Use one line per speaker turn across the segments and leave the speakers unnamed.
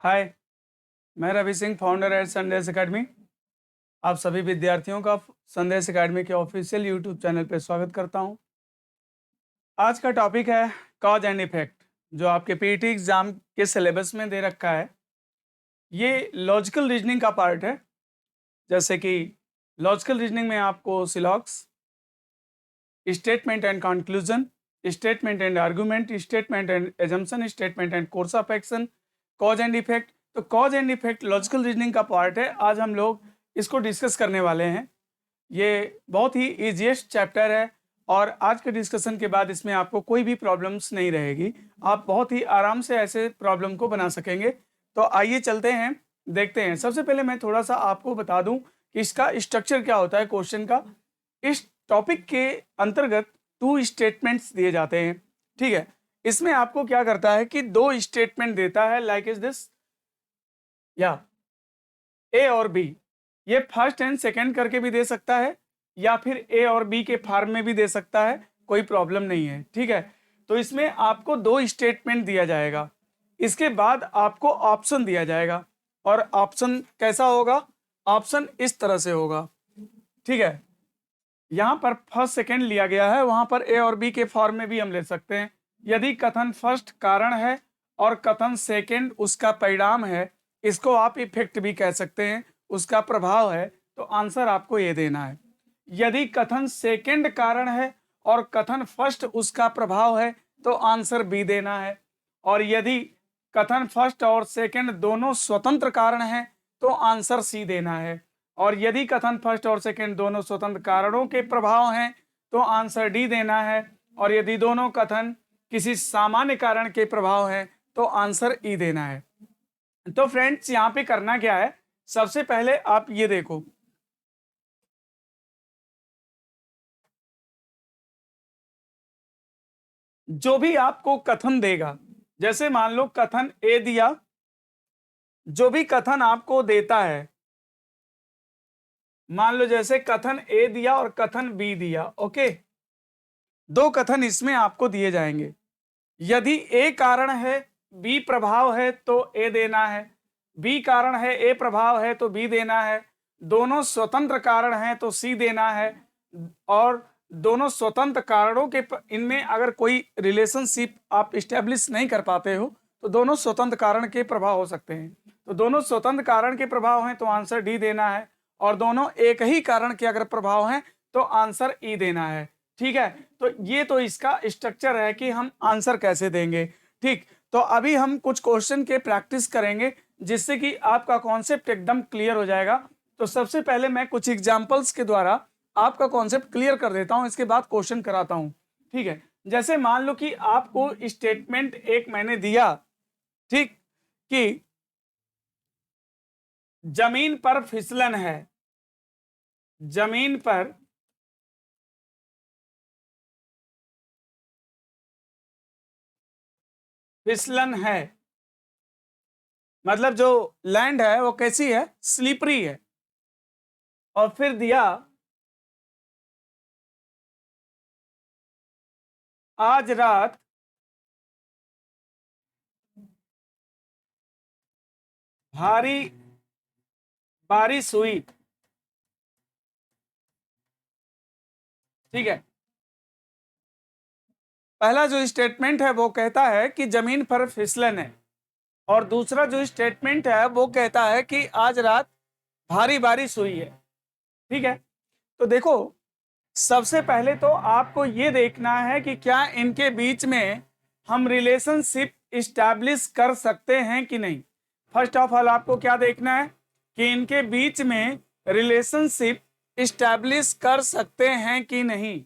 हाय, मैं Ravi Singh, founder at संदेश academy. आप सभी विद्यार्थियों का संदेश एकेडमी के ऑफिशियल यूट्यूब चैनल पे स्वागत करता हूं। आज का टॉपिक है कॉज एंड इफेक्ट, जो आपके पीटी एग्जाम के सिलेबस में दे रखा है। ये लॉजिकल रीजनिंग का पार्ट है। जैसे कि लॉजिकल रीजनिंग में आपको syllogism, statement and conclusion, statement and argument, statement and assumption, statement and course of action, cause and effect. तो cause and effect logical reasoning का पार्ट है। आज हम लोग इसको डिस्कस करने वाले हैं। ये बहुत ही ईजीएस्ट चैप्टर है और आज के डिस्कशन के बाद इसमें आपको कोई भी प्रॉब्लम्स नहीं रहेगी। आप बहुत ही आराम से ऐसे प्रॉब्लम को बना सकेंगे। तो आइए चलते हैं, देखते हैं। सबसे पहले मैं थोड़ा सा आपको बता दूं कि इसका स्ट्रक्चर क्या होता है क्वेश्चन का। इस टॉपिक के अंतर्गत 2 स्टेटमेंट्स दिए जाते हैं, ठीक है। इसमें आपको क्या करता है कि 2 स्टेटमेंट देता है, लाइक इज दिस, या ए और बी। ये फर्स्ट एंड सेकंड करके भी दे सकता है या फिर ए और बी के फॉर्म में भी दे सकता है, कोई प्रॉब्लम नहीं है, ठीक है। तो इसमें आपको 2 स्टेटमेंट दिया जाएगा। इसके बाद आपको ऑप्शन दिया जाएगा और ऑप्शन कैसा होगा? ऑप्शन इस तरह से होगा, ठीक है। यहाँ पर फर्स्ट सेकंड लिया गया है, वहां पर ए और बी के फॉर्म में भी हम ले सकते हैं। यदि कथन फर्स्ट कारण है और कथन सेकंड उसका परिणाम है, इसको आप इफेक्ट भी कह सकते हैं, उसका प्रभाव है, तो आंसर आपको ये देना है। यदि कथन सेकंड कारण है और कथन फर्स्ट उसका प्रभाव है, तो आंसर बी देना है। और यदि कथन फर्स्ट और सेकंड दोनों स्वतंत्र कारण हैं, तो आंसर सी देना है। और यदि कथन फर्स्ट और सेकंड दोनों स्वतंत्र कारणों के प्रभाव हैं, तो आंसर डी देना है। और यदि दोनों कथन किसी सामान्य कारण के प्रभाव हैं, तो आंसर ई देना है। तो फ्रेंड्स, यहां पे करना क्या है, सबसे पहले आप ये देखो, जो भी आपको कथन देगा, जैसे मान लो कथन ए दिया, जो भी कथन आपको देता है, मान लो जैसे कथन ए दिया और कथन बी दिया, ओके। 2 कथन इसमें आपको दिए जाएंगे। यदि ए कारण है, बी प्रभाव है, तो ए देना है। बी कारण है, ए प्रभाव है, तो बी देना है। दोनों स्वतंत्र कारण हैं, तो सी देना है। और दोनों स्वतंत्र कारणों के इनमें अगर कोई रिलेशनशिप आप इस्टेब्लिश नहीं कर पाते हो, तो दोनों स्वतंत्र कारण के प्रभाव हो सकते हैं। तो दोनों स्वतंत्र कारण के प्रभाव हैं, तो आंसर डी देना है। और दोनों एक ही कारण के अगर प्रभाव हैं, तो आंसर ई देना है, ठीक है। तो ये तो इसका स्ट्रक्चर है कि हम आंसर कैसे देंगे, ठीक। तो अभी हम कुछ क्वेश्चन के प्रैक्टिस करेंगे, जिससे कि आपका कॉन्सेप्ट एकदम क्लियर हो जाएगा। तो सबसे पहले मैं कुछ एग्जांपल्स के द्वारा आपका कॉन्सेप्ट क्लियर कर देता हूं, इसके बाद क्वेश्चन कराता हूं, ठीक है। जैसे मान लो कि आपको स्टेटमेंट एक मैंने दिया, ठीक, कि जमीन पर फिसलन है, जमीन पर फिसलन है, मतलब जो लैंड है वो कैसी है? स्लिपरी है। और फिर दिया आज रात भारी बारिश हुई, ठीक है। पहला जो स्टेटमेंट है वो कहता है कि जमीन पर फिसलन है, और दूसरा जो स्टेटमेंट है वो कहता है कि आज रात भारी बारिश हुई है, ठीक है। तो देखो, सबसे पहले तो आपको ये देखना है कि क्या इनके बीच में हम रिलेशनशिप इस्टेब्लिश कर सकते हैं कि नहीं। फर्स्ट ऑफ ऑल आपको क्या देखना है कि इनके बीच में रिलेशनशिप इस्टेब्लिश कर सकते हैं कि नहीं,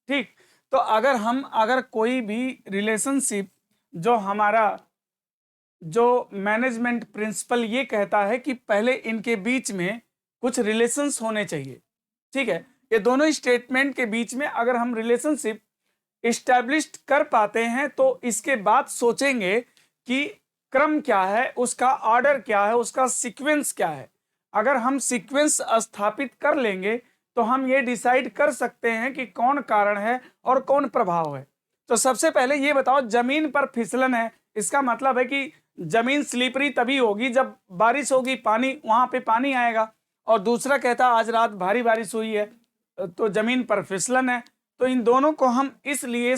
ठीक। तो अगर कोई भी रिलेशनशिप, जो हमारा जो मैनेजमेंट प्रिंसिपल ये कहता है कि पहले इनके बीच में कुछ रिलेशंस होने चाहिए, ठीक है। ये दोनों स्टेटमेंट के बीच में अगर हम रिलेशनशिप इस्टेब्लिश कर पाते हैं, तो इसके बाद सोचेंगे कि क्रम क्या है, उसका ऑर्डर क्या है, उसका सीक्वेंस क्या है। अगर हम सीक्वेंस स्थापित कर लेंगे, तो हम ये डिसाइड कर सकते हैं कि कौन कारण है और कौन प्रभाव है। तो सबसे पहले ये बताओ, जमीन पर फिसलन है, इसका मतलब है कि जमीन स्लिपरी तभी होगी जब बारिश होगी, पानी वहां पे पानी आएगा। और दूसरा कहता आज रात भारी बारिश हुई है तो जमीन पर फिसलन है। तो इन दोनों को हम इसलिए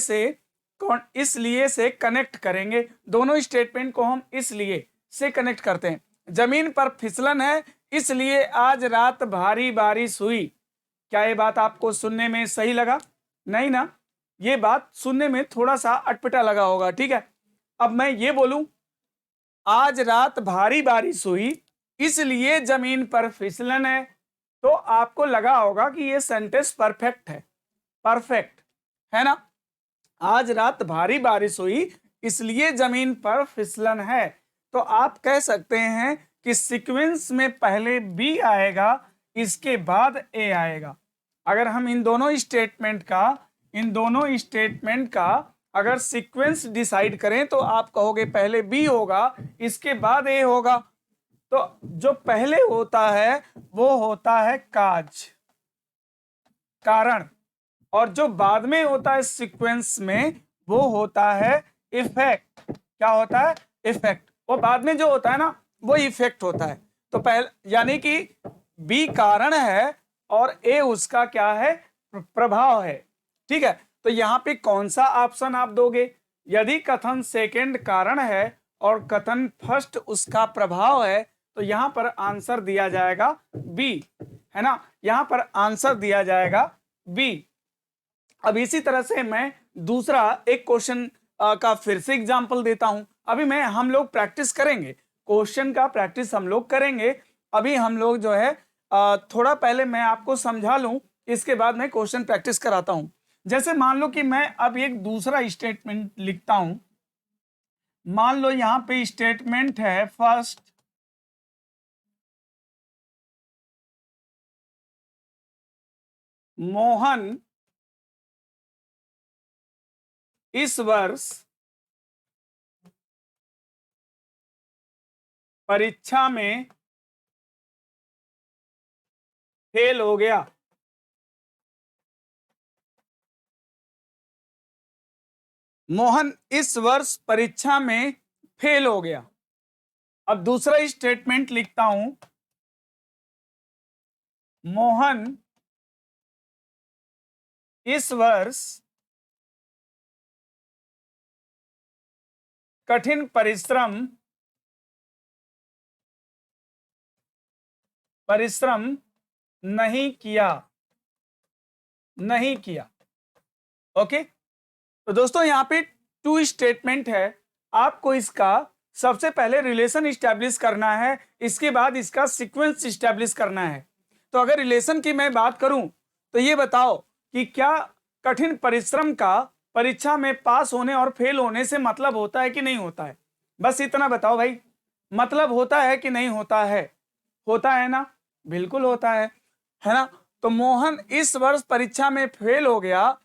से कनेक्ट करेंगे, दोनों स्टेटमेंट को हम इसलिए से कनेक्ट करते हैं। जमीन पर फिसलन है इसलिए आज रात भारी बारिश हुई। क्या ये बात आपको सुनने में सही लगा? नहीं ना, ये बात सुनने में थोड़ा सा अटपटा लगा होगा, ठीक है। अब मैं ये बोलूं आज रात भारी बारिश हुई इसलिए जमीन पर फिसलन है, तो आपको लगा होगा कि ये सेंटेंस परफेक्ट है, परफेक्ट है ना। आज रात भारी बारिश हुई इसलिए जमीन पर फिसलन है, तो आप कह सकते हैं कि सीक्वेंस में पहले बी आएगा, इसके बाद ए आएगा। अगर हम इन दोनों स्टेटमेंट का अगर सीक्वेंस डिसाइड करें तो आप कहोगे पहले बी होगा इसके बाद ए होगा। तो जो पहले होता है वो होता है काज, कारण, और जो बाद में होता है सीक्वेंस में वो होता है इफेक्ट। क्या होता है? इफेक्ट। वो बाद में जो होता है ना वो इफेक्ट होता है। तो पहले यानी कि बी कारण है और ए उसका क्या है? प्रभाव है, ठीक है। तो यहाँ पे कौन सा ऑप्शन आप दोगे? यदि कथन सेकंड कारण है और कथन फर्स्ट उसका प्रभाव है तो यहाँ पर आंसर दिया जाएगा बी, है ना। यहाँ पर आंसर दिया जाएगा बी। अब इसी तरह से मैं दूसरा एक क्वेश्चन का फिर से एग्जांपल देता हूं। अभी हम लोग प्रैक्टिस करेंगे, क्वेश्चन का प्रैक्टिस हम लोग करेंगे। अभी हम लोग जो है थोड़ा पहले मैं आपको समझा लूं, इसके बाद मैं क्वेश्चन प्रैक्टिस कराता हूं। जैसे मान लो कि मैं अब एक दूसरा स्टेटमेंट लिखता हूं। मान लो यहां पे स्टेटमेंट है फर्स्ट, मोहन इस वर्ष परीक्षा में फेल हो गया। मोहन इस वर्ष परीक्षा में फेल हो गया। अब दूसरा स्टेटमेंट लिखता हूं, मोहन इस वर्ष कठिन परिश्रम नहीं किया। ओके, तो दोस्तों यहाँ पे टू स्टेटमेंट है। आपको इसका सबसे पहले रिलेशन स्टैब्लिश करना है, इसके बाद इसका सीक्वेंस स्टैब्लिश करना है। तो अगर रिलेशन की मैं बात करूं तो ये बताओ कि क्या कठिन परिश्रम का परीक्षा में पास होने और फेल होने से मतलब होता है कि नहीं होता है? बस इतना बताओ भाई, मतलब होता है कि नहीं होता है? होता है ना, बिल्कुल होता है ना। तो मोहन इस वर्ष परीक्षा में फेल हो गया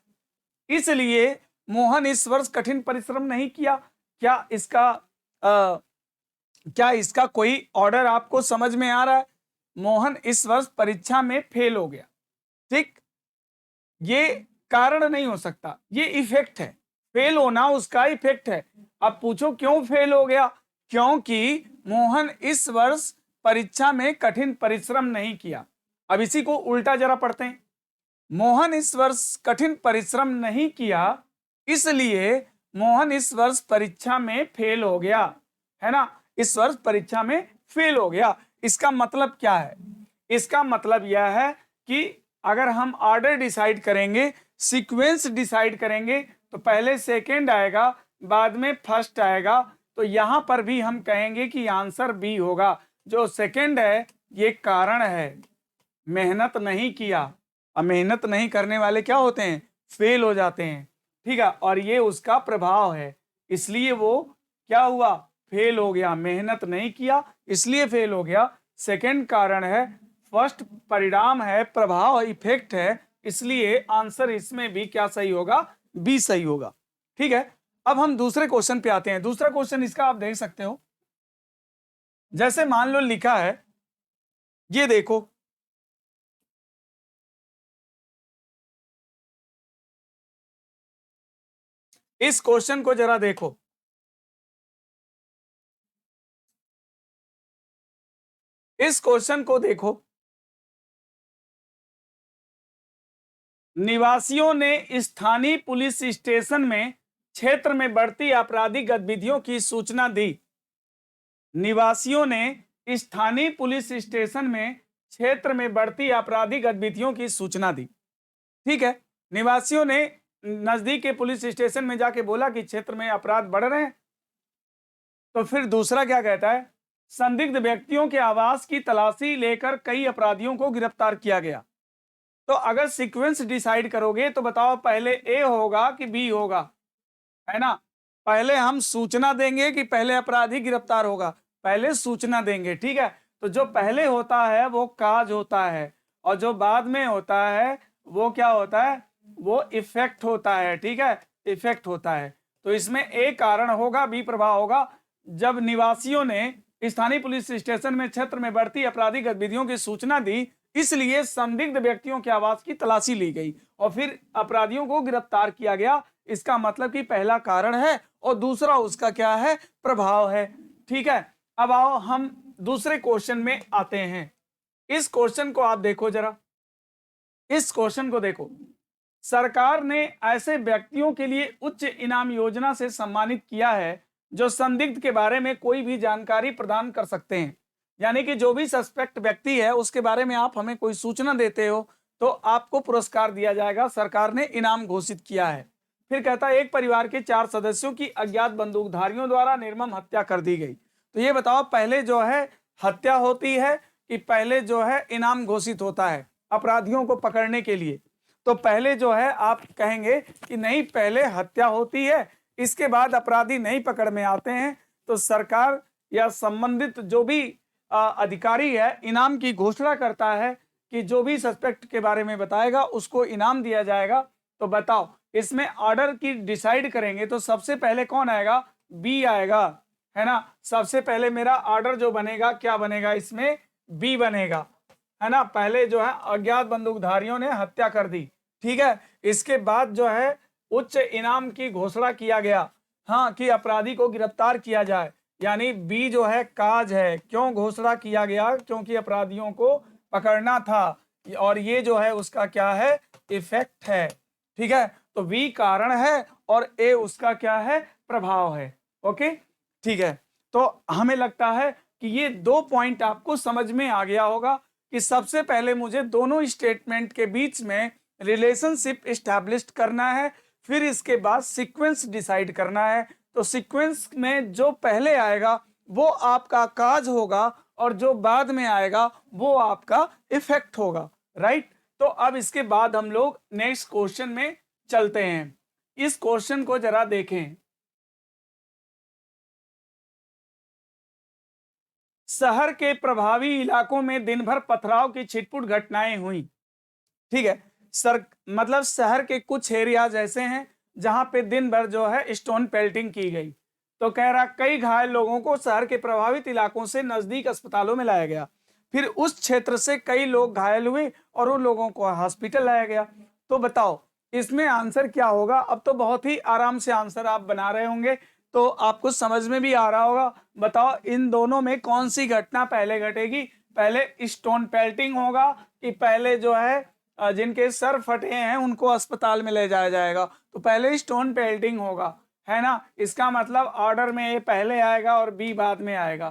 इसलिए मोहन इस वर्ष कठिन परिश्रम नहीं किया। क्या इसका कोई ऑर्डर आपको समझ में आ रहा है? मोहन इस वर्ष परीक्षा में फेल हो गया, ठीक। ये कारण नहीं हो सकता, ये इफेक्ट है। फेल होना उसका इफेक्ट है। अब पूछो क्यों फेल हो गया? क्योंकि मोहन इस वर्ष परीक्षा में कठिन परिश्रम नहीं किया। अब इसी को उल्टा जरा पढ़ते हैं। मोहन इस वर्ष कठिन परिश्रम नहीं किया इसलिए मोहन इस वर्ष परीक्षा में फेल हो गया, है ना। इस वर्ष परीक्षा में फेल हो गया। इसका मतलब क्या है? इसका मतलब यह है कि अगर हम ऑर्डर डिसाइड करेंगे, सीक्वेंस डिसाइड करेंगे तो पहले सेकंड आएगा, बाद में फर्स्ट आएगा। तो यहां पर भी हम कहेंगे कि आंसर बी होगा। जो सेकंड है ये कारण है, मेहनत नहीं किया। अब मेहनत नहीं करने वाले क्या होते हैं? फेल हो जाते हैं, ठीक है। और ये उसका प्रभाव है, इसलिए वो क्या हुआ? फेल हो गया। मेहनत नहीं किया इसलिए फेल हो गया। सेकंड कारण है, फर्स्ट परिणाम है, प्रभाव, इफेक्ट है। इसलिए आंसर इसमें भी क्या सही होगा? बी सही होगा, ठीक है। अब हम दूसरे क्वेश्चन पे आते हैं। दूसरा क्वेश्चन इसका आप देख सकते हो। जैसे मान लो लिखा है, ये देखो, इस क्वेश्चन को जरा देखो। इस क्वेश्चन को देखो, निवासियों ने स्थानीय पुलिस स्टेशन में क्षेत्र में बढ़ती आपराधिक गतिविधियों की सूचना दी। निवासियों ने स्थानीय पुलिस स्टेशन में क्षेत्र में बढ़ती आपराधिक गतिविधियों की सूचना दी। ठीक है, निवासियों ने नजदीक के पुलिस स्टेशन में जाके बोला कि क्षेत्र में अपराध बढ़ रहे हैं। तो फिर दूसरा क्या कहता है, संदिग्ध व्यक्तियों के आवास की तलाशी लेकर कई अपराधियों को गिरफ्तार किया गया। तो अगर सीक्वेंस डिसाइड करोगे तो बताओ पहले ए होगा कि बी होगा, है ना। पहले हम सूचना देंगे कि पहले अपराधी गिरफ्तार होगा, पहले सूचना देंगे। ठीक है, तो जो पहले होता है वो काज होता है, और जो बाद में होता है वो क्या होता है, वो इफेक्ट होता है। ठीक है, इफेक्ट होता है। तो इसमें ए कारण होगा, बी प्रभाव होगा। जब निवासियों ने स्थानीय पुलिस स्टेशन में क्षेत्र में बढ़ती आपराधिक गतिविधियों की सूचना दी, इसलिए संदिग्ध व्यक्तियों के आवास की तलाशी ली गई और फिर अपराधियों को गिरफ्तार किया गया। इसका मतलब कि पहला कारण है और दूसरा उसका क्या है, प्रभाव है। ठीक है, अब आओ हम दूसरे क्वेश्चन में आते हैं। इस क्वेश्चन को आप देखो जरा, इस क्वेश्चन को देखो। सरकार ने ऐसे व्यक्तियों के लिए उच्च इनाम योजना से सम्मानित किया है जो संदिग्ध के बारे में कोई भी जानकारी प्रदान कर सकते हैं। यानी कि जो भी सस्पेक्ट व्यक्ति है उसके बारे में आप हमें कोई सूचना देते हो तो आपको पुरस्कार दिया जाएगा, सरकार ने इनाम घोषित किया है। फिर कहता है एक परिवार के 4 सदस्यों की अज्ञात बंदूकधारियों द्वारा निर्मम हत्या कर दी गई। तो ये बताओ पहले जो है हत्या होती है कि पहले जो है इनाम घोषित होता है अपराधियों को पकड़ने के लिए। तो पहले जो है आप कहेंगे कि नहीं, पहले हत्या होती है, इसके बाद अपराधी नहीं पकड़ में आते हैं, तो सरकार या संबंधित जो भी अधिकारी है इनाम की घोषणा करता है कि जो भी सस्पेक्ट के बारे में बताएगा उसको इनाम दिया जाएगा। तो बताओ इसमें ऑर्डर की डिसाइड करेंगे तो सबसे पहले कौन आएगा, बी आएगा, है ना। सबसे पहले मेरा ऑर्डर जो बनेगा क्या बनेगा, इसमें बी बनेगा, है ना। पहले जो है अज्ञात बंदूकधारियों ने हत्या कर दी, ठीक है। इसके बाद जो है उच्च इनाम की घोषणा किया गया, हाँ, कि अपराधी को गिरफ्तार किया जाए, यानी बी जो है काज है। क्यों घोषणा किया गया, क्योंकि अपराधियों को पकड़ना था, और ये जो है उसका क्या है, इफेक्ट है। ठीक है, तो बी कारण है और ए उसका क्या है, प्रभाव है। ओके, ठीक है। तो हमें लगता है कि ये 2 पॉइंट आपको समझ में आ गया होगा कि सबसे पहले मुझे दोनों स्टेटमेंट के बीच में रिलेशनशिप एस्टैब्लिश करना है, फिर इसके बाद सीक्वेंस डिसाइड करना है। तो सीक्वेंस में जो पहले आएगा वो आपका काज होगा और जो बाद में आएगा वो आपका इफेक्ट होगा, राइट। तो अब इसके बाद हम लोग नेक्स्ट क्वेश्चन में चलते हैं। इस क्वेश्चन को जरा देखें। शहर के प्रभावी इलाकों में दिन भर पथराव की छिटपुट घटनाएं हुई। ठीक है, मतलब शहर के कुछ एरियाज ऐसे हैं जहां पे दिन भर जो है स्टोन पेल्टिंग की गई। तो कह रहा कई घायल लोगों को शहर के प्रभावित इलाकों से नजदीक अस्पतालों में लाया गया, फिर उस क्षेत्र से कई लोग घायल हुए और उन लोगों को हॉस्पिटल लाया गया। तो बताओ इसमें आंसर क्या होगा। अब तो बहुत ही आराम से आंसर आप बना रहे होंगे, तो आपको समझ में भी आ रहा होगा। बताओ इन दोनों में कौन सी घटना पहले घटेगी, पहले स्टोन पेल्टिंग होगा कि पहले जो है जिनके सर फटे हैं उनको अस्पताल में ले जाया जाएगा। तो पहले स्टोन पेल्टिंग होगा, है ना। इसका मतलब ऑर्डर में ए पहले आएगा और बी बाद में आएगा,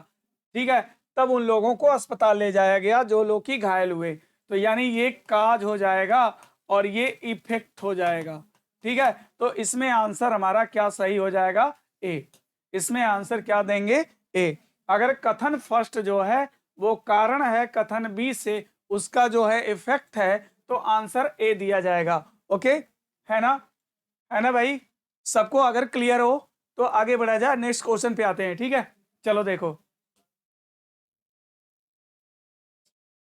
ठीक है। तब उन लोगों को अस्पताल ले जाया गया जो लोग की घायल हुए। तो यानी ये काज हो जाएगा और ये इफेक्ट हो जाएगा, ठीक है। तो इसमें आंसर हमारा क्या सही हो जाएगा, ए। इसमें आंसर क्या देंगे, ए। अगर कथन फर्स्ट जो है वो कारण है, कथन बी से उसका जो है इफेक्ट है, तो आंसर ए दिया जाएगा। ओके, है ना भाई। सबको अगर क्लियर हो तो आगे बढ़ा जाए, नेक्स्ट क्वेश्चन पे आते हैं, ठीक है। चलो देखो,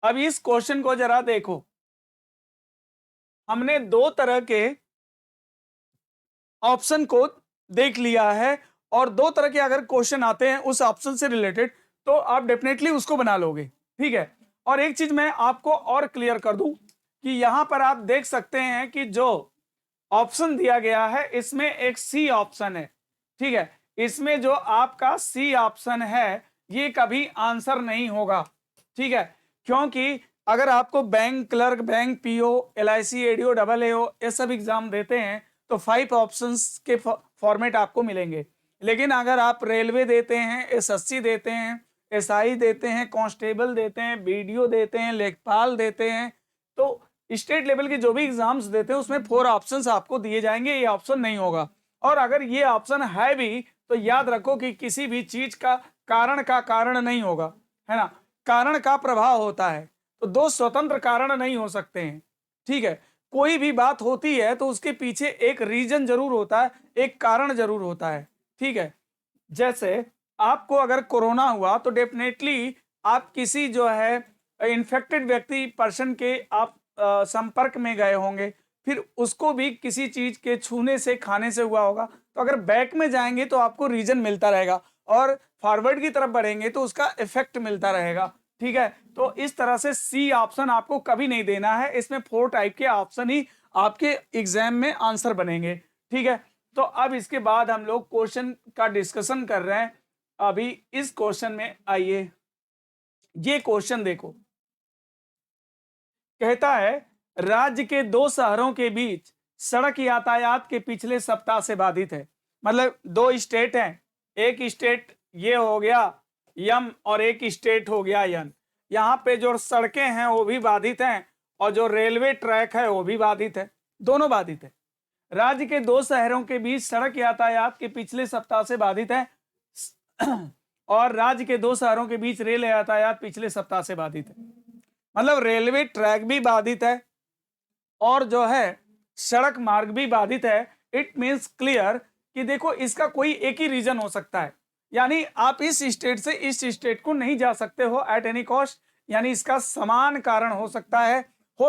अब इस क्वेश्चन को जरा देखो। हमने 2 तरह के ऑप्शन को देख लिया है और 2 तरह के अगर क्वेश्चन आते हैं उस ऑप्शन से रिलेटेड तो आप डेफिनेटली उसको बना लोगे, ठीक है। और एक चीज मैं आपको और क्लियर कर दूं कि यहां पर आप देख सकते हैं कि जो ऑप्शन दिया गया है इसमें एक सी ऑप्शन है, ठीक है। इसमें जो आपका सी ऑप्शन है ये कभी आंसर नहीं होगा, ठीक है, क्योंकि अगर आपको bank clerk, bank PO, LIC, ADO, double AO ये सब एग्जाम देते हैं तो 5 ऑप्शंस के फॉर्मेट आपको मिलेंगे। लेकिन अगर आप रेलवे देते हैं, एसएससी देते हैं, एसआई देते हैं, कांस्टेबल देते हैं, बीडीओ देते हैं, लेखपाल देते हैं, तो स्टेट लेवल के जो भी एग्जाम्स देते हैं उसमें 4 ऑप्शंस आपको दिए जाएंगे, ये ऑप्शन नहीं होगा। और अगर ये ऑप्शन है भी तो याद रखो कि किसी भी चीज का कारण नहीं होगा, है ना, कारण का प्रभाव होता है। तो 2 स्वतंत्र कारण नहीं हो सकते हैं, ठीक है। कोई भी बात होती है तो उसके पीछे एक रीजन जरूर होता है, एक कारण जरूर होता है, ठीक है। जैसे आपको अगर कोरोना हुआ तो डेफिनेटली आप किसी जो है इन्फेक्टेड व्यक्ति पर्सन के आप संपर्क में गए होंगे, फिर उसको भी किसी चीज के छूने से, खाने से हुआ होगा। तो अगर बैक में जाएंगे तो आपको रीजन मिलता रहेगा और फॉरवर्ड की तरफ बढ़ेंगे तो उसका इफेक्ट मिलता रहेगा, ठीक है। तो इस तरह से सी ऑप्शन आपको कभी नहीं देना है, इसमें 4 टाइप के ऑप्शन ही आपके एग्जाम में आंसर बनेंगे, ठीक है। तो अब इसके बाद हम लोग क्वेश्चन का डिस्कशन कर रहे हैं। अभी इस क्वेश्चन में आइए, ये क्वेश्चन देखो, कहता है राज्य के 2 शहरों के बीच सड़क यातायात के पिछले सप्ताह से बाधित है। मतलब 2 स्टेट हैं, एक स्टेट ये हो गया यम और एक स्टेट हो गया यन। यहाँ पे जो सड़कें हैं वो भी बाधित हैं और जो रेलवे ट्रैक है वो भी बाधित है, दोनों बाधित है। राज्य के 2 शहरों के बीच सड़क यातायात के पिछले सप्ताह से बाधित है और राज्य के 2 शहरों के बीच रेल यातायात पिछले सप्ताह से बाधित है। मतलब रेलवे ट्रैक भी बाधित है और जो है सड़क मार्ग भी बाधित है। इट मीन्स क्लियर कि देखो इसका कोई एक ही रीजन हो सकता है, यानी आप इस स्टेट से इस स्टेट को नहीं जा सकते हो एट एनी कॉस्ट, यानी इसका समान कारण हो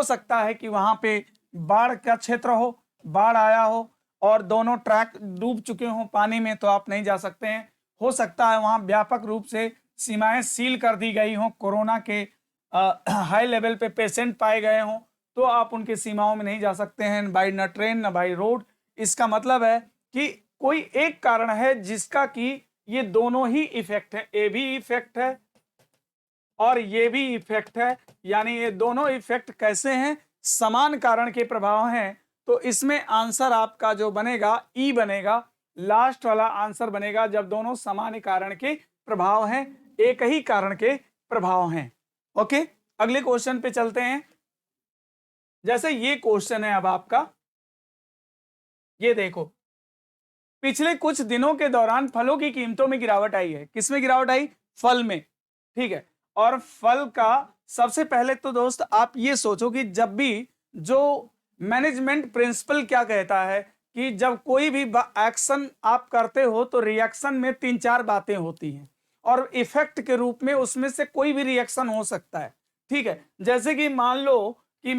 सकता है कि वहां पे बाढ़ का क्षेत्र हो, बाढ़ आया हो और दोनों ट्रैक डूब चुके हों पानी में तो आप नहीं जा सकते हैं। हो सकता है वहां व्यापक रूप से सीमाएं सील कर दी गई हों, कोरोना के हाई लेवल पे पेशेंट पाए गए हों तो आप उनके सीमाओं में नहीं जा सकते हैं, बाई न ट्रेन न बाई रोड। इसका मतलब है कि कोई एक कारण है जिसका कि ये दोनों ही इफेक्ट है, ये भी इफेक्ट है और ये भी इफेक्ट है, यानी ये दोनों इफेक्ट कैसे हैं, समान कारण के प्रभाव हैं। तो इसमें आंसर आपका जो बनेगा ई बनेगा, लास्ट वाला आंसर बनेगा जब दोनों समान कारण के प्रभाव हैं, एक ही कारण के प्रभाव हैं। ओके, अगले क्वेश्चन पे चलते हैं। जैसे ये क्वेश्चन है अब आपका, ये देखो, पिछले कुछ दिनों के दौरान फलों की कीमतों में गिरावट आई है। किसमें गिरावट आई? फल में, ठीक है। और फल का सबसे पहले तो दोस्त आप ये सोचो कि जब भी जो मैनेजमेंट प्रिंसिपल क्या कहता है कि जब कोई भी एक्शन आप करते हो तो रिएक्शन में 3-4 बातें होती हैं और इफेक्ट के रूप में उसमें से कोई भी रिएक्शन हो सकता है, ठीक है। जैसे कि मान लो कि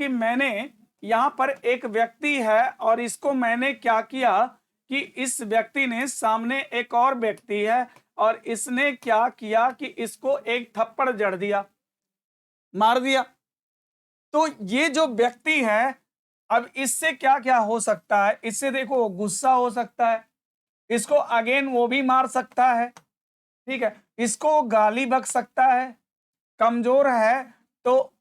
मैंने यहाँ पर एक व्यक्ति है और इसको मैंने क्या किया कि इस व्यक्ति ने, सामने एक और व्यक्ति है और इसने क्या किया कि इसको एक थप्पड़ जड़ दिया, मार दिया। तो ये जो व्यक्ति है, अब इससे क्या क्या हो सकता है, इससे देखो गुस्सा हो सकता है, इसको अगेन वो भी मार सकता है, ठीक है, इसको गाली बक सकता है, कमजोर है तो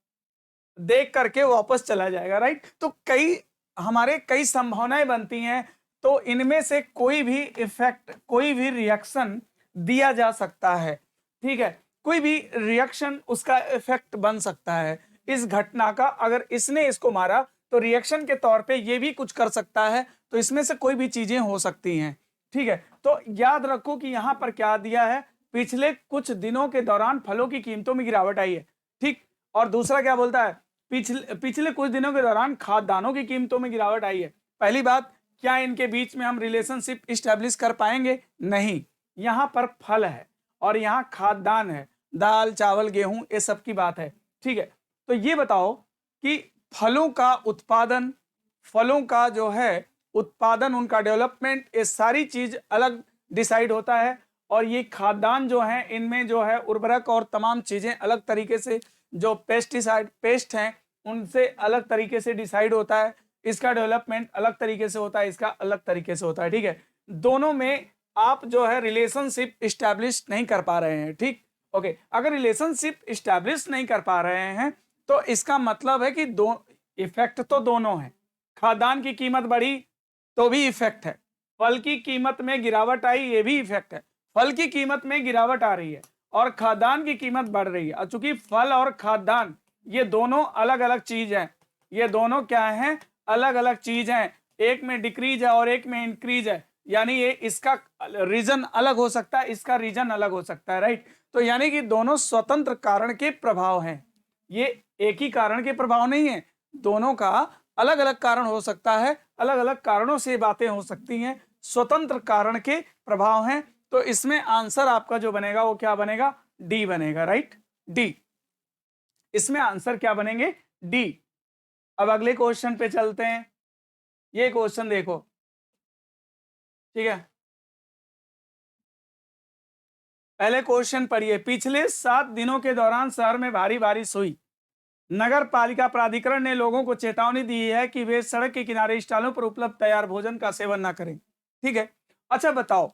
देख करके वापस चला जाएगा, राइट। तो कई संभावनाएं बनती हैं, तो इनमें से कोई भी इफेक्ट, कोई भी रिएक्शन दिया जा सकता है, ठीक है। कोई भी रिएक्शन उसका इफेक्ट बन सकता है इस घटना का। अगर इसने इसको मारा तो रिएक्शन के तौर पे ये भी कुछ कर सकता है, तो इसमें से कोई भी चीजें हो सकती हैं, ठीक है। तो याद रखो कि यहाँ पर क्या दिया है, पिछले कुछ दिनों के दौरान फलों की कीमतों में गिरावट आई है, ठीक। और दूसरा क्या बोलता है, पिछले कुछ दिनों के दौरान खाद्यान्नों की कीमतों में गिरावट आई है। पहली बात, क्या इनके बीच में हम रिलेशनशिप इस्टेब्लिश कर पाएंगे? नहीं। यहाँ पर फल है और यहाँ खाद्यान्न है, दाल चावल गेहूं, ये सब की बात है, ठीक है। तो ये बताओ कि फलों का उत्पादन, फलों का जो है उत्पादन, उनका डेवलपमेंट, ये सारी चीज अलग डिसाइड होता है और ये खाद्यान्न जो है इनमें जो है उर्वरक और तमाम चीजें अलग तरीके से, जो पेस्ट हैं उनसे अलग तरीके से डिसाइड होता है। इसका डेवलपमेंट अलग तरीके से होता है, इसका अलग तरीके से होता है, ठीक है। दोनों में आप जो है रिलेशनशिप इस्टेब्लिश नहीं कर पा रहे हैं, ठीक। ओके, अगर रिलेशनशिप इस्टेब्लिश नहीं कर पा रहे हैं तो इसका मतलब है कि दो इफेक्ट तो दोनों है। खाद्यान्न की कीमत बढ़ी तो भी इफेक्ट है, फल की कीमत में गिरावट आई ये भी इफेक्ट है। फल की कीमत में गिरावट आ रही है और खाद्यान्न की कीमत बढ़ रही है। और चूंकि फल और खाद्यान्न ये दोनों अलग अलग चीज हैं, ये दोनों क्या हैं, अलग अलग चीज हैं। एक में डिक्रीज है और एक में इंक्रीज है, यानी ये इसका रीजन अलग हो सकता है, इसका रीजन अलग हो सकता है, राइट। तो यानी कि दोनों स्वतंत्र कारण के प्रभाव हैं, ये एक ही कारण के प्रभाव नहीं है, दोनों का अलग अलग कारण हो सकता है, अलग अलग कारणों से बातें हो सकती हैं, स्वतंत्र कारण के प्रभाव हैं। तो इसमें आंसर आपका जो बनेगा वो क्या बनेगा, डी बनेगा, राइट, डी। इसमें आंसर क्या बनेंगे, डी। अब अगले क्वेश्चन पे चलते हैं। ये क्वेश्चन देखो, ठीक है, पहले क्वेश्चन पढ़िए। पिछले 7 दिनों के दौरान शहर में भारी बारिश हुई। नगर पालिका प्राधिकरण ने लोगों को चेतावनी दी है कि वे सड़क के किनारे स्टॉलों पर उपलब्ध तैयार भोजन का सेवन ना करें। ठीक है, अच्छा बताओ,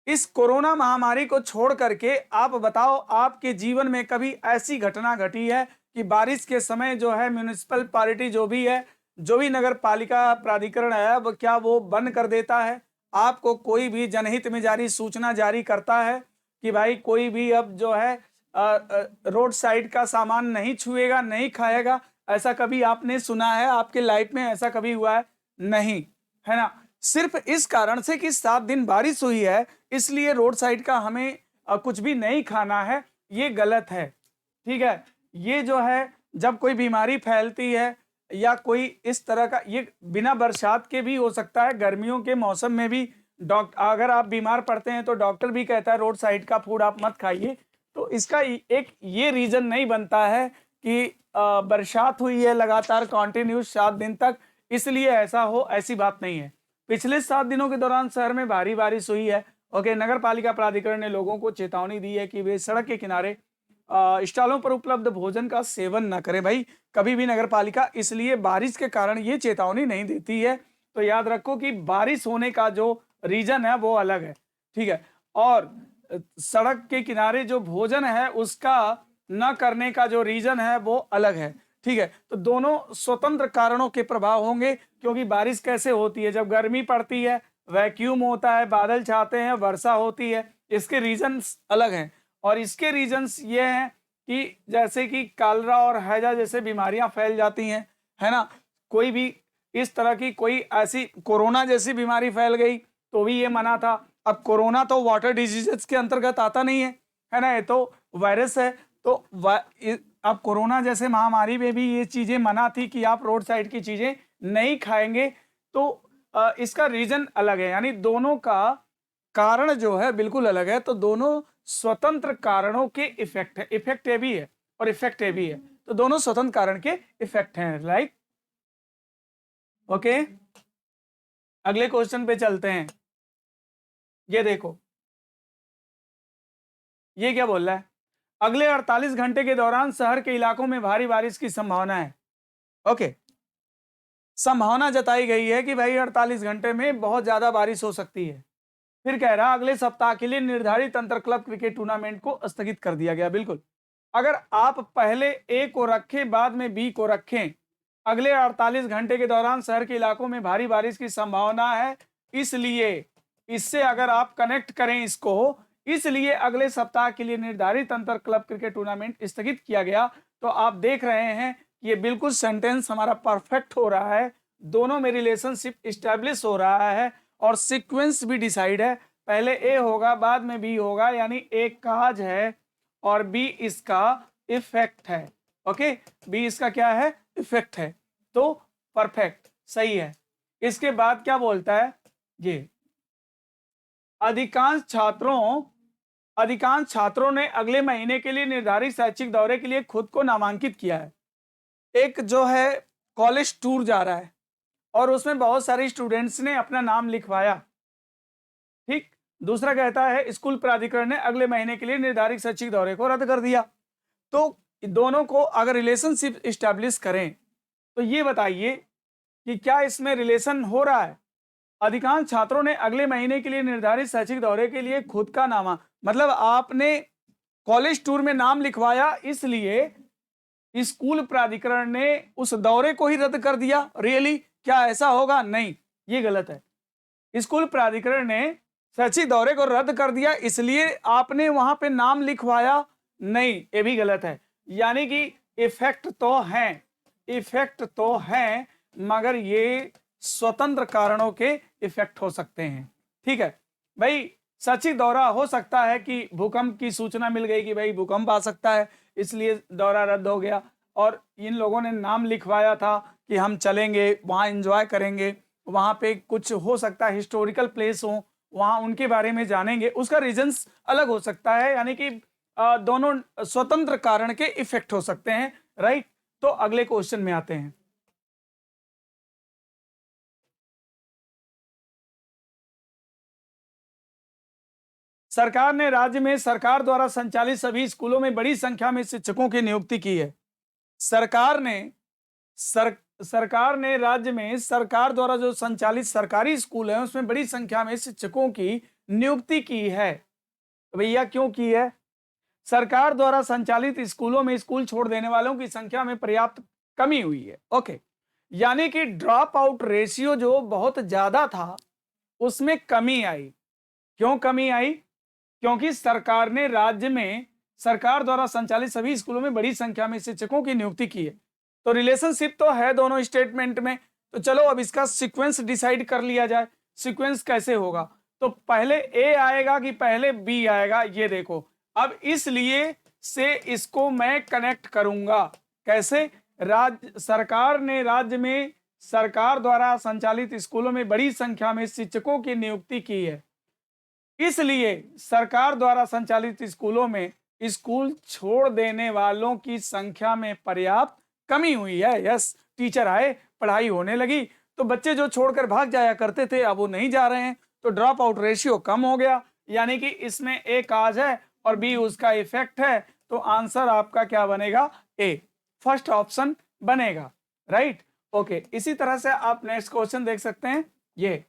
इस कोरोना महामारी को छोड़ करके आप बताओ, आपके जीवन में कभी ऐसी घटना घटी है कि बारिश के समय जो है म्युनिसिपल पार्टी जो भी है, जो भी नगर पालिका प्राधिकरण है, वो क्या वो बंद कर देता है? आपको कोई भी जनहित में जारी सूचना जारी करता है कि भाई कोई भी अब जो है रोड साइड का सामान नहीं छुएगा, नहीं खाएगा? ऐसा कभी आपने सुना है? आपके लाइफ में ऐसा कभी हुआ है? नहीं, है ना। सिर्फ इस कारण से कि 7 दिन बारिश हुई है इसलिए रोड साइड का हमें कुछ भी नहीं खाना है, ये गलत है। ठीक है, ये जो है जब कोई बीमारी फैलती है या कोई इस तरह का, ये बिना बरसात के भी हो सकता है, गर्मियों के मौसम में भी अगर आप बीमार पड़ते हैं तो डॉक्टर भी कहता है रोड साइड का फूड आप मत खाइए। तो इसका एक ये रीजन नहीं बनता है कि बरसात हुई है लगातार कॉन्टिन्यूस 7 दिन तक इसलिए ऐसा हो, ऐसी बात नहीं है। पिछले 7 दिनों के दौरान शहर में भारी बारिश हुई है। ओके, नगर पालिका प्राधिकरण ने लोगों को चेतावनी दी है कि वे सड़क के किनारे स्टॉलों पर उपलब्ध भोजन का सेवन न करें। भाई कभी भी नगर पालिका इसलिए बारिश के कारण ये चेतावनी नहीं देती है, तो याद रखो कि बारिश होने का जो रीजन है वो अलग है। ठीक है, और सड़क के किनारे जो भोजन है उसका न करने का जो रीजन है वो अलग है। ठीक है, तो दोनों स्वतंत्र कारणों के प्रभाव होंगे, क्योंकि बारिश कैसे होती है, जब गर्मी पड़ती है, वैक्यूम होता है, बादल छाते हैं, वर्षा होती है, इसके रीजन्स अलग हैं। और इसके रीजन्स ये हैं कि जैसे कि कालरा और हैजा जैसे बीमारियां फैल जाती हैं, है ना। कोई भी इस तरह की कोई ऐसी कोरोना जैसी बीमारी फैल गई तो भी ये मना था। अब कोरोना तो वाटर डिजीजेस के अंतर्गत आता नहीं है ना, ये तो वायरस है। तो अब कोरोना जैसे महामारी में भी ये चीजें मना थी कि आप रोड साइड की चीजें नहीं खाएंगे। तो इसका रीजन अलग है, यानी दोनों का कारण जो है बिल्कुल अलग है। तो दोनों स्वतंत्र कारणों के इफेक्ट है, इफेक्ट ये भी है और इफेक्ट ये भी है, तो दोनों स्वतंत्र कारण के इफेक्ट हैं, राइट। ओके, अगले क्वेश्चन पे चलते हैं। ये देखो, ये क्या बोल रहा है, अगले 48 घंटे के दौरान शहर के इलाकों में भारी बारिश की संभावना है। ओके, संभावना जताई गई है कि भाई 48 घंटे में बहुत ज्यादा बारिश हो सकती है। फिर कह रहा अगले सप्ताह के लिए निर्धारित अंतर क्लब क्रिकेट टूर्नामेंट को स्थगित कर दिया गया। बिल्कुल, अगर आप पहले ए को रखें बाद में बी को रखें, अगले 48 घंटे के दौरान शहर के इलाकों में भारी बारिश की संभावना है, इसलिए इससे अगर आप कनेक्ट करें इसको, इसलिए अगले सप्ताह के लिए निर्धारित अंतर क्लब क्रिकेट टूर्नामेंट स्थगित किया गया। तो आप देख रहे हैं ये बिल्कुल सेंटेंस हमारा परफेक्ट हो रहा है, दोनों में रिलेशनशिप इस्टेब्लिश हो रहा है और सीक्वेंस भी डिसाइड है। पहले ए होगा बाद में बी होगा, यानी ए काज है और बी इसका इफेक्ट है। ओके, बी इसका क्या है, इफेक्ट है। तो परफेक्ट सही है। इसके बाद क्या बोलता है, ये अधिकांश छात्रों ने अगले महीने के लिए निर्धारित शैक्षिक दौरे के लिए खुद को नामांकित किया है। एक जो है कॉलेज टूर जा रहा है और उसमें बहुत सारे स्टूडेंट्स ने अपना नाम लिखवाया। ठीक, दूसरा कहता है स्कूल प्राधिकरण ने अगले महीने के लिए निर्धारित शैक्षिक दौरे को रद्द कर दिया। तो दोनों को अगर रिलेशनशिप इस्टेब्लिश करें तो ये बताइए कि क्या इसमें रिलेशन हो रहा है। अधिकांश छात्रों ने अगले महीने के लिए निर्धारित शैक्षिक दौरे के लिए खुद का नामा, मतलब आपने कॉलेज टूर में नाम लिखवाया, इसलिए स्कूल प्राधिकरण ने उस दौरे को ही रद्द कर दिया। रियली क्या ऐसा होगा? नहीं, ये गलत है। स्कूल प्राधिकरण ने शैक्षिक दौरे को रद्द कर दिया इसलिए आपने वहां पे नाम लिखवाया नहीं, ये भी गलत है। यानी कि इफेक्ट तो है मगर ये स्वतंत्र कारणों के इफेक्ट हो सकते हैं। ठीक है भाई, शैक्षिक दौरा हो सकता है कि भूकंप की सूचना मिल गई कि भाई भूकंप आ सकता है, इसलिए दौरा रद्द हो गया, और इन लोगों ने नाम लिखवाया था कि हम चलेंगे वहाँ एंजॉय करेंगे, वहाँ पे कुछ हो सकता है हिस्टोरिकल प्लेस हो, वहाँ उनके बारे में जानेंगे, उसका रीजंस अलग हो सकता है। यानी कि दोनों स्वतंत्र कारण के इफेक्ट हो सकते हैं। राइट, तो अगले क्वेश्चन में आते हैं। सरकार ने राज्य में सरकार द्वारा संचालित सभी स्कूलों में बड़ी संख्या में शिक्षकों की नियुक्ति की है। सरकार ने राज्य में सरकार द्वारा जो संचालित सरकारी स्कूल है उसमें बड़ी संख्या में शिक्षकों की नियुक्ति की है। भैया क्यों की है? सरकार द्वारा संचालित स्कूलों में स्कूल छोड़ देने वालों की संख्या में पर्याप्त कमी हुई है। ओके, यानी कि ड्रॉप आउट रेशियो जो बहुत ज्यादा था उसमें कमी आई। क्यों कमी आई? क्योंकि सरकार ने राज्य में सरकार द्वारा संचालित सभी स्कूलों में बड़ी संख्या में शिक्षकों की नियुक्ति की है। तो रिलेशनशिप तो है दोनों स्टेटमेंट में। तो चलो अब इसका सीक्वेंस डिसाइड कर लिया जाए। सीक्वेंस कैसे होगा? तो पहले ए आएगा कि पहले बी आएगा, ये देखो। अब इसलिए से इसको मैं कनेक्ट करूंगा। कैसे? सरकार ने राज्य में सरकार द्वारा संचालित स्कूलों में बड़ी संख्या में शिक्षकों की नियुक्ति की है, इसलिए सरकार द्वारा संचालित स्कूलों में स्कूल छोड़ देने वालों की संख्या में पर्याप्त कमी हुई है। यस, टीचर आए, पढ़ाई होने लगी, तो बच्चे जो छोड़कर भाग जाया करते थे अब वो नहीं जा रहे हैं, तो ड्रॉप आउट रेशियो कम हो गया। यानी कि इसमें ए काज है और बी उसका इफेक्ट है। तो आंसर आपका क्या बनेगा? ए, फर्स्ट ऑप्शन बनेगा। Right, okay. इसी तरह से आप नेक्स्ट क्वेश्चन देख सकते हैं। ये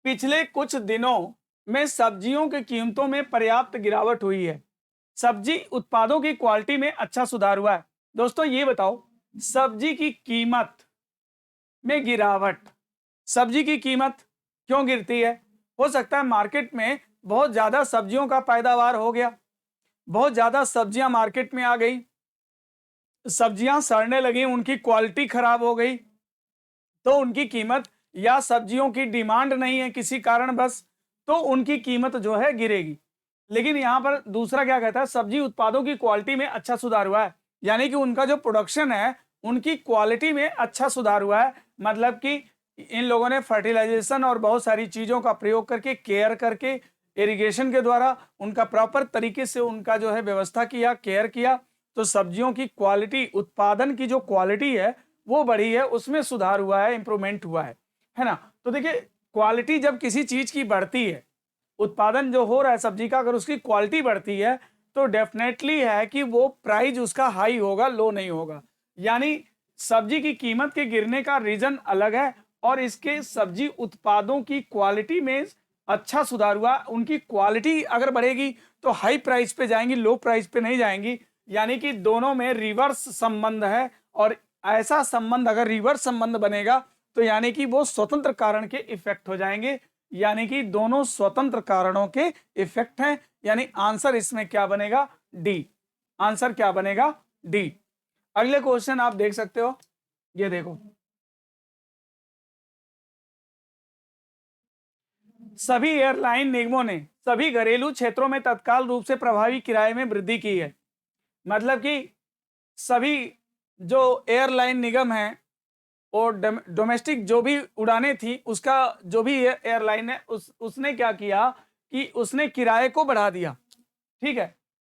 पिछले कुछ दिनों में सब्जियों की कीमतों में पर्याप्त गिरावट हुई है। सब्जी उत्पादों की क्वालिटी में अच्छा सुधार हुआ है। दोस्तों ये बताओ, सब्जी की कीमत में गिरावट, सब्जी की कीमत क्यों गिरती है? हो सकता है मार्केट में बहुत ज्यादा सब्जियों का पैदावार हो गया, बहुत ज्यादा सब्जियां मार्केट में आ गई, सब्जियां सड़ने लगी, उनकी क्वालिटी खराब हो गई, तो उनकी कीमत, या सब्जियों की डिमांड नहीं है किसी कारण बस, तो उनकी कीमत जो है गिरेगी। लेकिन यहां पर दूसरा क्या कहता है? सब्जी उत्पादों की क्वालिटी में अच्छा सुधार हुआ है, यानी कि उनका जो प्रोडक्शन है उनकी क्वालिटी में अच्छा सुधार हुआ है। मतलब कि इन लोगों ने फर्टिलाइजेशन और बहुत सारी चीजों का प्रयोग करके, केयर करके, इरिगेशन के द्वारा उनका प्रॉपर तरीके से उनका जो है व्यवस्था किया, केयर किया, तो सब्जियों की क्वालिटी, उत्पादन की जो क्वालिटी है वो बढ़ी है, उसमें सुधार हुआ है, इंप्रूवमेंट हुआ है ना। तो देखिए, क्वालिटी जब किसी चीज की बढ़ती है, उत्पादन जो हो रहा है सब्जी का, अगर उसकी क्वालिटी बढ़ती है तो डेफिनेटली है कि वो प्राइस उसका हाई होगा, लो नहीं होगा। यानी सब्जी की कीमत के गिरने का रीजन अलग है, और इसके सब्जी उत्पादों की क्वालिटी में अच्छा सुधार हुआ। उनकी क्वालिटी अगर बढ़ेगी तो हाई प्राइस पे जाएंगी, लो प्राइस पे नहीं जाएंगी। यानी कि दोनों में रिवर्स संबंध है, और ऐसा संबंध अगर रिवर्स संबंध बनेगा तो यानी कि वो स्वतंत्र कारण के इफेक्ट हो जाएंगे। यानी कि दोनों स्वतंत्र कारणों के इफेक्ट हैं। यानी आंसर इसमें क्या बनेगा? डी। आंसर क्या बनेगा? डी। अगले क्वेश्चन आप देख सकते हो, ये देखो। सभी एयरलाइन निगमों ने सभी घरेलू क्षेत्रों में तत्काल रूप से प्रभावी किराए में वृद्धि की है। मतलब कि सभी जो एयरलाइन निगम है और डोमेस्टिक जो भी उड़ानें थी, उसका जो भी एयरलाइन है उसने क्या किया कि उसने किराए को बढ़ा दिया। ठीक है,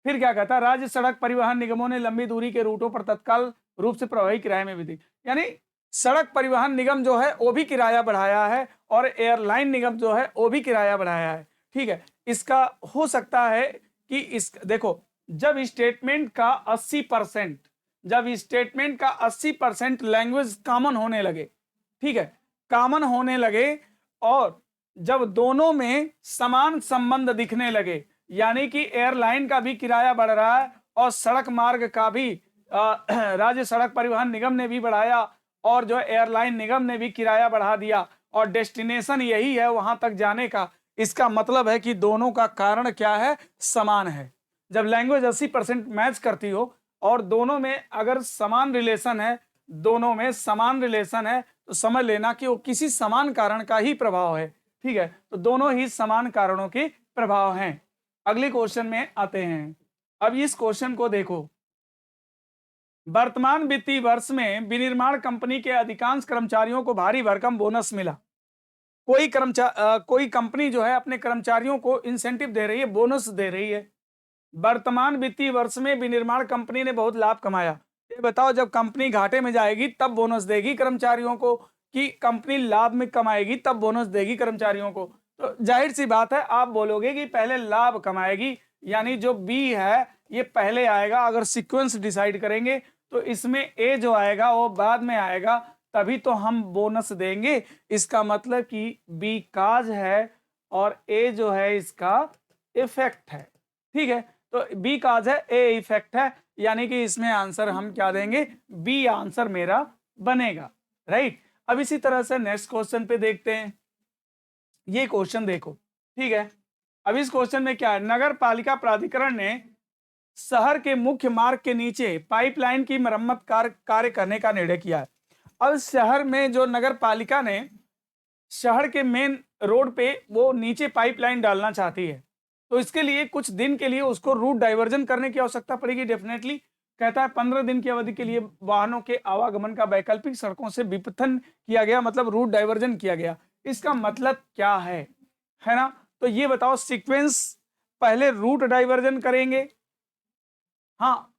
फिर क्या कहता है? राज्य सड़क परिवहन निगमों ने लंबी दूरी के रूटों पर तत्काल रूप से प्रभावी किराए में वृद्धि, यानी सड़क परिवहन निगम जो है वो भी किराया बढ़ाया है, और एयरलाइन निगम जो है वो भी किराया बढ़ाया है। ठीक है, इसका हो सकता है कि इस देखो, जब स्टेटमेंट का 80%, जब स्टेटमेंट का 80% लैंग्वेज कॉमन होने लगे, ठीक है, कॉमन होने लगे, और जब दोनों में समान संबंध दिखने लगे, यानी कि एयरलाइन का भी किराया बढ़ रहा है और सड़क मार्ग का भी राज्य सड़क परिवहन निगम ने भी बढ़ाया और जो एयरलाइन निगम ने भी किराया बढ़ा दिया और डेस्टिनेशन यही है वहां तक जाने का। इसका मतलब है कि दोनों का कारण क्या है, समान है। जब लैंग्वेज 80% मैच करती हो और दोनों में अगर समान रिलेशन है, दोनों में समान रिलेशन है, तो समझ लेना कि वो किसी समान कारण का ही प्रभाव है। ठीक है, तो दोनों ही समान कारणों के प्रभाव हैं। अगले क्वेश्चन में आते हैं। अब इस क्वेश्चन को देखो, वर्तमान वित्तीय वर्ष में विनिर्माण कंपनी के अधिकांश कर्मचारियों को भारी भरकम बोनस मिला। कोई कंपनी जो है अपने कर्मचारियों को इंसेंटिव दे रही है, बोनस दे रही है। वर्तमान वित्तीय वर्ष में विनिर्माण कंपनी ने बहुत लाभ कमाया। ये बताओ, जब कंपनी घाटे में जाएगी तब बोनस देगी कर्मचारियों को, कि कंपनी लाभ में कमाएगी तब बोनस देगी कर्मचारियों को? तो जाहिर सी बात है आप बोलोगे कि पहले लाभ कमाएगी, यानी जो बी है ये पहले आएगा। अगर सीक्वेंस डिसाइड करेंगे तो इसमें ए जो आएगा वो बाद में आएगा, तभी तो हम बोनस देंगे। इसका मतलब कि बी काज है और ए जो है इसका इफेक्ट है। ठीक है, तो बी काज है, ए इफेक्ट है, यानी कि इसमें आंसर हम क्या देंगे, बी आंसर मेरा बनेगा। राइट। अब इसी तरह से नेक्स्ट क्वेश्चन पे देखते हैं। ये क्वेश्चन देखो, ठीक है। अब इस क्वेश्चन में क्या है, नगर पालिका प्राधिकरण ने शहर के मुख्य मार्ग के नीचे पाइपलाइन की मरम्मत कार्य करने का निर्णय किया है। अब शहर में जो नगर पालिका ने शहर के मेन रोड पे वो नीचे पाइपलाइन डालना चाहती है, तो इसके लिए कुछ दिन के लिए उसको रूट डाइवर्जन करने की आवश्यकता पड़ेगी। डेफिनेटली कहता है 15 दिन की अवधि के लिए वाहनों के आवागमन का वैकल्पिक सड़कों से विपथन किया गया, मतलब रूट डाइवर्जन किया गया। इसका मतलब क्या है ना? तो ये बताओ, सीक्वेंस पहले रूट डाइवर्जन करेंगे, हाँ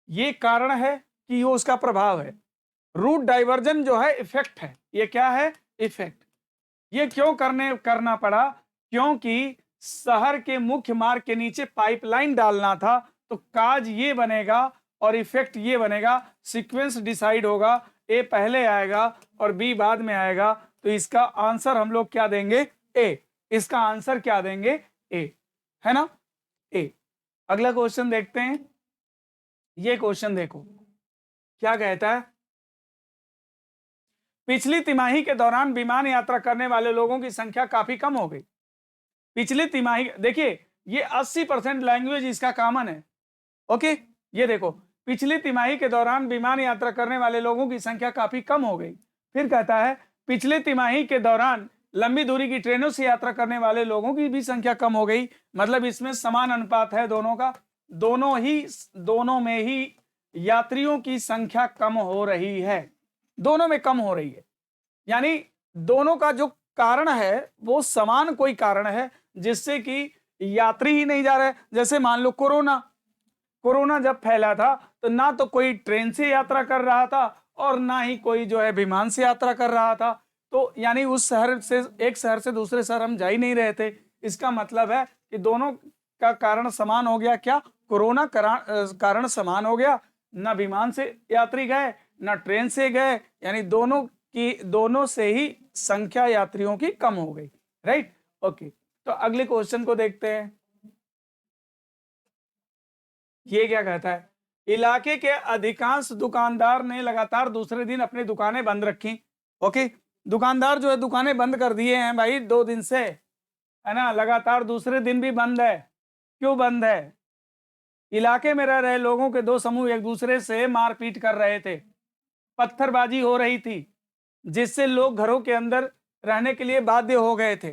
ये कारण है कि ये उसका प्रभाव है। रूट डाइवर्जन जो है इफेक्ट है, ये क्या है, इफेक्ट। ये क्यों करना पड़ा, क्योंकि शहर के मुख्य मार्ग के नीचे पाइपलाइन डालना था, तो काज ये बनेगा और इफेक्ट ये बनेगा। सीक्वेंस डिसाइड होगा, ए पहले आएगा और बी बाद में आएगा, तो इसका आंसर हम लोग क्या देंगे, ए। इसका आंसर क्या देंगे, ए, है ना, ए। अगला क्वेश्चन देखते हैं। ये क्वेश्चन देखो क्या कहता है, पिछली तिमाही के दौरान विमान यात्रा करने वाले लोगों की संख्या काफी कम हो गई। पिछली तिमाही, देखिए ये 80% लैंग्वेज इसका कॉमन है। ओके, ये देखो, पिछली तिमाही के दौरान विमान यात्रा करने वाले लोगों की संख्या काफी कम हो गई। फिर कहता है पिछले तिमाही के दौरान लंबी दूरी की ट्रेनों से यात्रा करने वाले लोगों की भी संख्या कम हो गई। मतलब इसमें समान अनुपात है दोनों का, दोनों में ही यात्रियों की संख्या कम हो रही है, दोनों में कम हो रही है। यानी दोनों का जो कारण है वो समान कोई कारण है जिससे कि यात्री ही नहीं जा रहे। जैसे मान लो कोरोना जब फैला था तो ना तो कोई ट्रेन से यात्रा कर रहा था और ना ही कोई जो है विमान से यात्रा कर रहा था। तो यानी उस शहर से, एक शहर से दूसरे शहर हम जा ही नहीं रहे थे। इसका मतलब है कि दोनों का कारण समान हो गया। क्या, कोरोना कारण समान हो गया, ना विमान से यात्री गए ना ट्रेन से गए, यानी दोनों से ही संख्या यात्रियों की कम हो गई। Right, okay. तो अगले क्वेश्चन को देखते हैं। ये क्या कहता है, इलाके के अधिकांश दुकानदार ने लगातार दूसरे दिन अपनी दुकानें बंद रखी। ओके, दुकानदार जो है दुकानें बंद कर दिए हैं भाई 2 दिन से, है ना, लगातार दूसरे दिन भी बंद है। क्यों बंद है, इलाके में रह रहे लोगों के 2 समूह एक दूसरे से मारपीट कर रहे थे, पत्थरबाजी हो रही थी, जिससे लोग घरों के अंदर रहने के लिए बाध्य हो गए थे।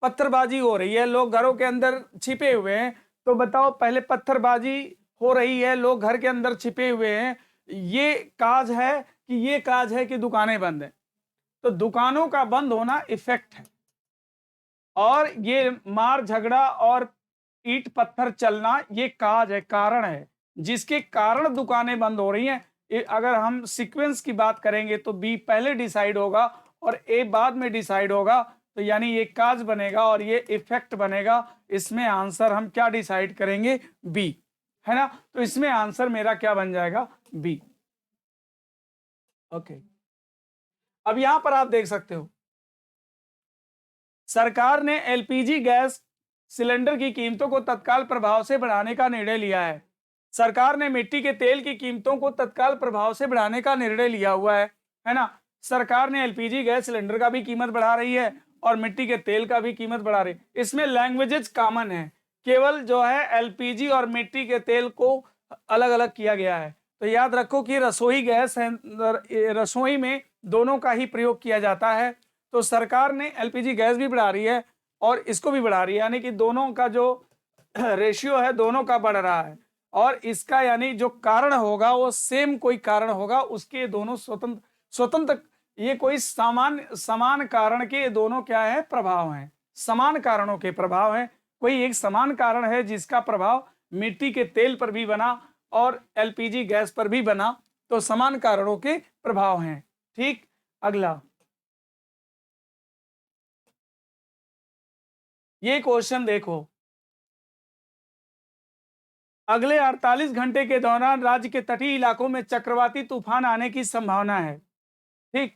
पत्थरबाजी हो रही है, लोग घरों के अंदर छिपे हुए हैं। तो बताओ, पहले पत्थरबाजी हो रही है, लोग घर के अंदर छिपे हुए हैं, ये काज है कि दुकानें बंद हैं। तो दुकानों का बंद होना इफेक्ट है, और ये मार झगड़ा और ईंट पत्थर चलना ये काज है, कारण है, जिसके कारण दुकानें बंद हो रही हैं। अगर हम सीक्वेंस की बात करेंगे तो बी पहले डिसाइड होगा और ए बाद में डिसाइड होगा, तो यानी ये काज बनेगा और ये इफेक्ट बनेगा। इसमें आंसर हम क्या डिसाइड करेंगे, बी, है ना। तो इसमें आंसर मेरा क्या बन जाएगा, बी। ओके, अब यहां पर आप देख सकते हो सरकार ने एलपीजी गैस सिलेंडर की कीमतों को तत्काल प्रभाव से बढ़ाने का निर्णय लिया है। सरकार ने मिट्टी के तेल की कीमतों को तत्काल प्रभाव से बढ़ाने का निर्णय लिया हुआ है ना। सरकार ने एलपीजी गैस सिलेंडर का भी कीमत बढ़ा रही है और मिट्टी के तेल का भी कीमत बढ़ा रही है। इसमें लैंग्वेजेस कॉमन है, केवल जो है एलपीजी और मिट्टी के तेल को अलग अलग किया गया है। तो याद रखो कि रसोई गैस है, रसोई में दोनों का ही प्रयोग किया जाता है। तो सरकार ने एलपीजी गैस भी बढ़ा रही है और इसको भी बढ़ा रही है, यानी कि दोनों का जो रेशियो है दोनों का बढ़ रहा है। और इसका यानी जो कारण होगा वो सेम कोई कारण होगा, उसके दोनों स्वतंत्र स्वतंत्र, ये कोई समान कारण के दोनों क्या है, प्रभाव हैं, समान कारणों के प्रभाव हैं। कोई एक समान कारण है जिसका प्रभाव मिट्टी के तेल पर भी बना और एलपीजी गैस पर भी बना, तो समान कारणों के प्रभाव हैं। ठीक, अगला ये क्वेश्चन देखो, अगले 48 घंटे के दौरान राज्य के तटीय इलाकों में चक्रवाती तूफान आने की संभावना है। ठीक,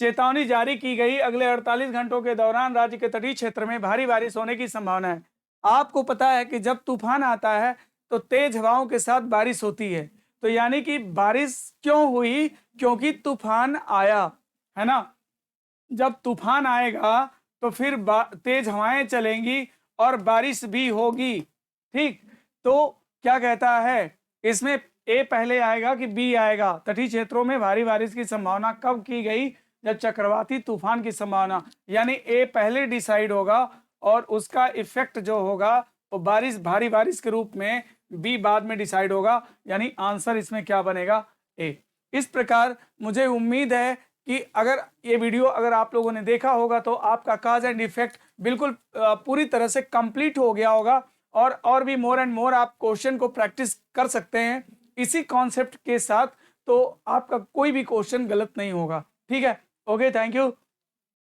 चेतावनी जारी की गई, अगले 48 घंटों के दौरान राज्य के तटीय क्षेत्र में भारी बारिश होने की संभावना है। आपको पता है कि जब तूफान आता है तो तेज हवाओं के साथ बारिश होती है, तो यानी कि बारिश क्यों हुई, क्योंकि तूफान आया, है ना। जब तूफान आएगा तो फिर तेज हवाएं चलेंगी और बारिश भी होगी। ठीक, तो क्या कहता है इसमें, ए पहले आएगा कि बी आएगा। तटीय क्षेत्रों में भारी बारिश की संभावना कब की गई, जब चक्रवाती तूफान की संभावना, यानी ए पहले डिसाइड होगा और उसका इफेक्ट जो होगा वो बारिश, भारी बारिश के रूप में, बी बाद में डिसाइड होगा, यानी आंसर इसमें क्या बनेगा, ए। इस प्रकार मुझे उम्मीद है कि अगर ये वीडियो अगर आप लोगों ने देखा होगा तो आपका काज एंड इफेक्ट बिल्कुल पूरी तरह से कंप्लीट हो गया होगा और भी मोर एंड मोर आप क्वेश्चन को प्रैक्टिस कर सकते हैं इसी कॉन्सेप्ट के साथ, तो आपका कोई भी क्वेश्चन गलत नहीं होगा। ठीक है, ओके, थैंक यू।